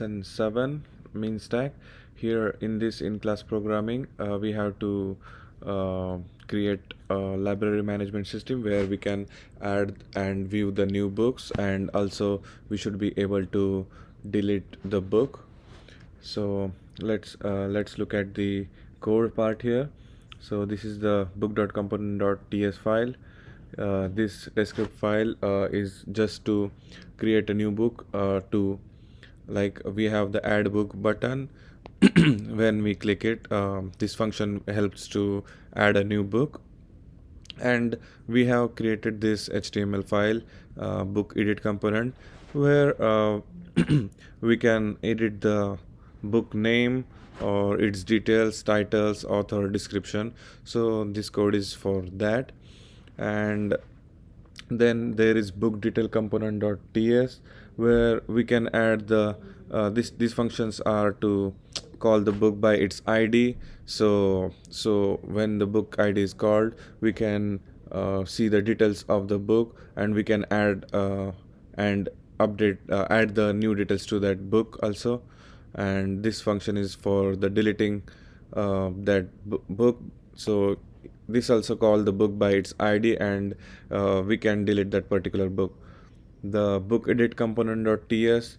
and 7 main stack. Here in this in-class programming, we have to create a library management system where we can add and view the new books, and also we should be able to delete the book. So let's look at the code part here. So this is the book.component.ts file. This descript file is just to create a new book. To like we have the add book button. When we click it, this function helps to add a new book, and we have created this HTML file, book edit component, where we can edit the book name or its details, titles, author, description. So this code is for that. And then there is book detail component.ts, where we can add the these functions are to call the book by its id. So when the book id is called, we can see the details of the book, and we can add and update add the new details to that book also. And this function is for the deleting that book. So this also call the book by its id, and we can delete that particular book. The book edit component.ts,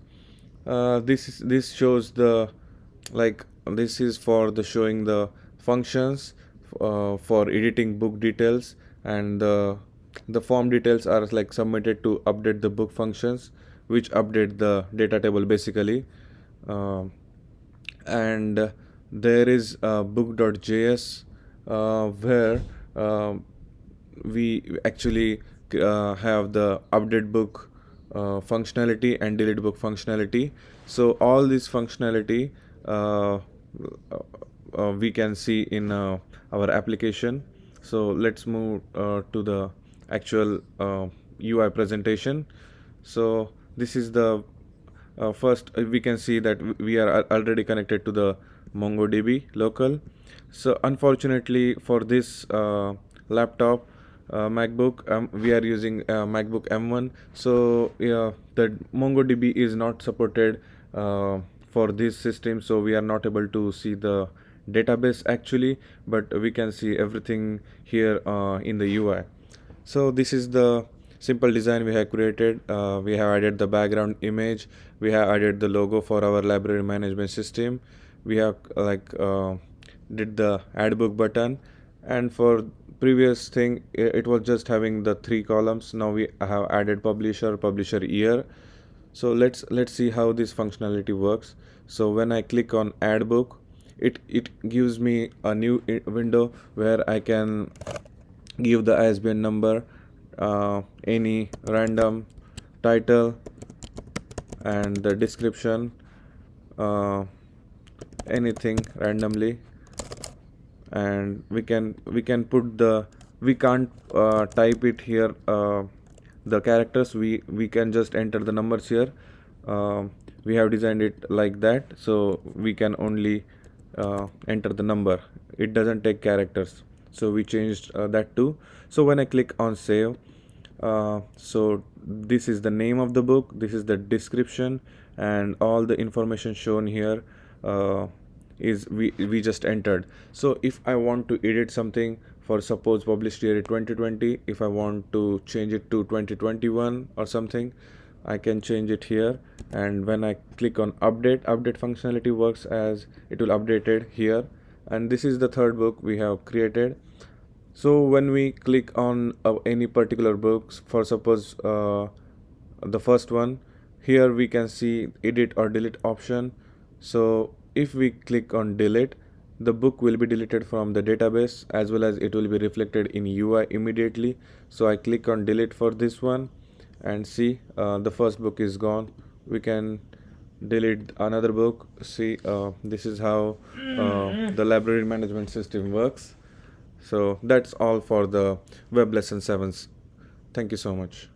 this shows the, like, this is for the showing the functions for editing book details, and the form details are like submitted to update the book functions, which update the data table basically. And there is book.js, where we actually have the update book functionality and delete book functionality. So all this functionality we can see in our application. So let's move to the actual UI presentation. So this is the first, we can see that we are already connected to the MongoDB local. So unfortunately for this laptop, MacBook, we are using MacBook M1. So the MongoDB is not supported for this system, so we are not able to see the database actually, but we can see everything here in the UI. So this is the simple design we have created. We have added the background image, we have added the logo for our library management system, we have did the add book button, and for previous thing it was just having the 3 columns. Now we have added publisher year. So let's see how this functionality works. So when I click on add book, it gives me a new window where I can give the ISBN number, any random title, and the description, uh, anything randomly. And we can put the, we can't type it here, the characters. We can just enter the numbers here. We have designed it like that, so we can only enter the number, it doesn't take characters. So we changed that too. So when I click on save, so this is the name of the book, this is the description, and all the information shown here is we just entered. So if I want to edit something, for suppose published year 2020, if I want to change it to 2021 or something, I can change it here. And when I click on update functionality works as it will update it here. And this is the third book we have created. So when we click on any particular books, for suppose the first one, here we can see edit or delete option. So if we click on delete, the book will be deleted from the database, as well as it will be reflected in UI immediately. So I click on delete for this one, and see the first book is gone. We can delete another book. See, this is how the library management system works. So that's all for the web lesson 7s. Thank you so much.